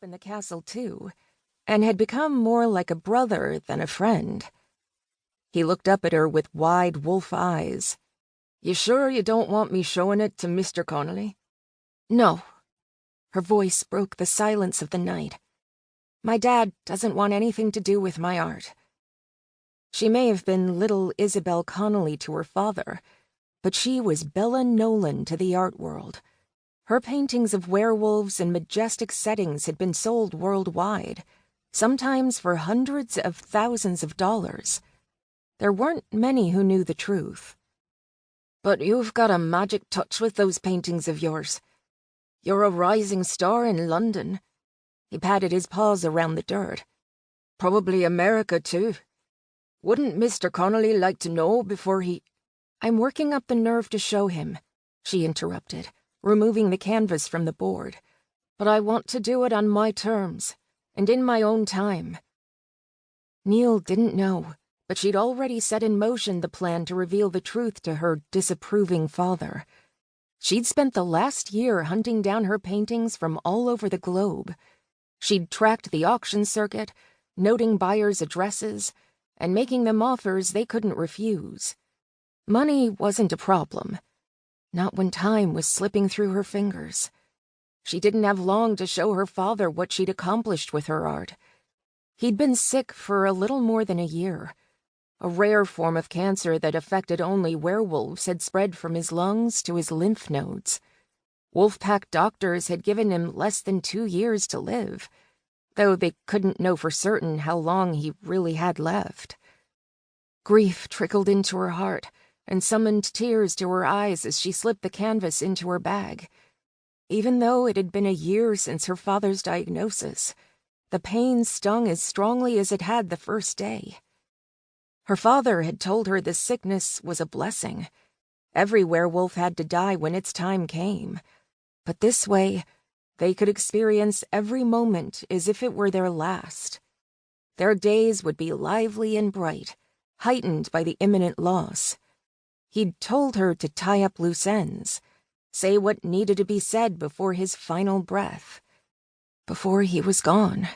up in the castle too, and had become more like a brother than a friend. He looked up at her with wide wolf eyes. "You sure you don't want me showing it to Mr. Connolly?" "No." Her voice broke the silence of the night. "My dad doesn't want anything to do with my art." She may have been little Isabel Connolly to her father, but she was Bella Nolan to the art world. Her paintings of werewolves in majestic settings had been sold worldwide, sometimes for hundreds of thousands of dollars. There weren't many who knew the truth. "But you've got a magic touch with those paintings of yours. You're a rising star in London." He patted his paws around the dirt. "Probably America, too. Wouldn't Mr. Connolly like to know before he—" "I'm working up the nerve to show him," she interrupted, removing the canvas from the board. "But I want to do it on my terms, and in my own time." Neil didn't know, but she'd already set in motion the plan to reveal the truth to her disapproving father. She'd spent the last year hunting down her paintings from all over the globe. She'd tracked the auction circuit, noting buyers' addresses, and making them offers they couldn't refuse. Money wasn't a problem. Not when time was slipping through her fingers. She didn't have long to show her father what she'd accomplished with her art. He'd been sick for a little more than a year. A rare form of cancer that affected only werewolves had spread from his lungs to his lymph nodes. Wolfpack doctors had given him less than 2 years to live, though they couldn't know for certain how long he really had left. Grief trickled into her heart and summoned tears to her eyes as she slipped the canvas into her bag. Even though it had been a year since her father's diagnosis, the pain stung as strongly as it had the first day. Her father had told her the sickness was a blessing. Every werewolf had to die when its time came. But this way, they could experience every moment as if it were their last. Their days would be lively and bright, heightened by the imminent loss. He'd told her to tie up loose ends, say what needed to be said before his final breath, before he was gone.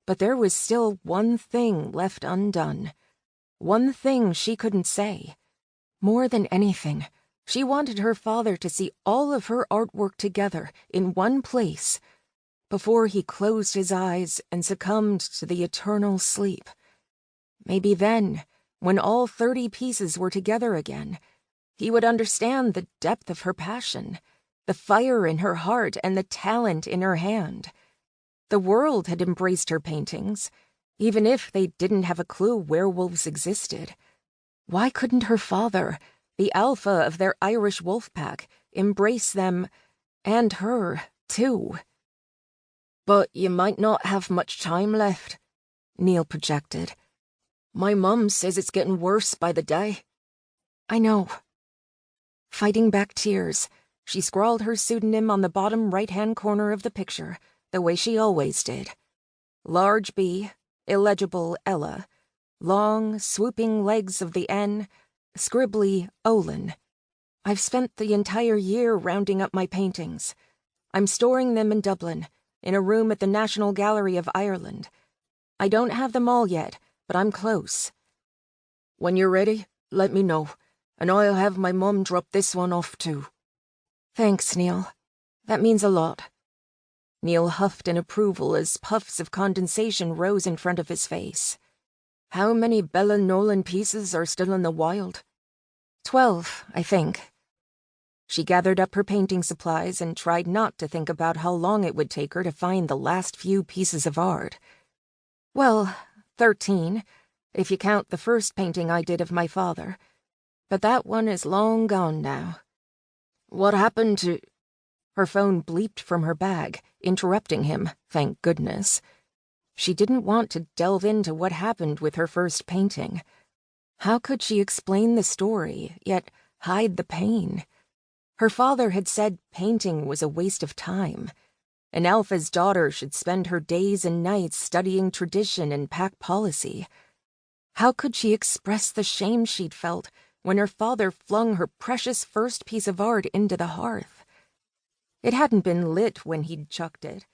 But there was still one thing left undone, one thing she couldn't say. More than anything, she wanted her father to see all of her artwork together in one place before he closed his eyes and succumbed to the eternal sleep. Maybe then, when all 30 pieces were together again, he would understand the depth of her passion, the fire in her heart and the talent in her hand. The world had embraced her paintings, even if they didn't have a clue werewolves existed. Why couldn't her father, the alpha of their Irish wolf pack, embrace them, and her, too? "But you might not have much time left," Neil projected. "My mum says it's getting worse by the day." "I know." Fighting back tears, she scrawled her pseudonym on the bottom right-hand corner of the picture, the way she always did. Large B, illegible Ella, long, swooping legs of the N, scribbly Olin. "I've spent the entire year rounding up my paintings. I'm storing them in Dublin, in a room at the National Gallery of Ireland. I don't have them all yet, but I'm close. When you're ready, let me know, and I'll have my mum drop this one off too." "Thanks, Neil. That means a lot." Neil huffed in approval as puffs of condensation rose in front of his face. "How many Bella Nolan pieces are still in the wild?" 12, I think. She gathered up her painting supplies and tried not to think about how long it would take her to find the last few pieces of art. "Well, 13, if you count the first painting I did of my father. But that one is long gone now." "What happened to—" Her phone bleeped from her bag, interrupting him, thank goodness. She didn't want to delve into what happened with her first painting. How could she explain the story, yet hide the pain? Her father had said painting was a waste of time. An alpha's daughter should spend her days and nights studying tradition and pack policy. How could she express the shame she'd felt when her father flung her precious first piece of art into the hearth? It hadn't been lit when he'd chucked it,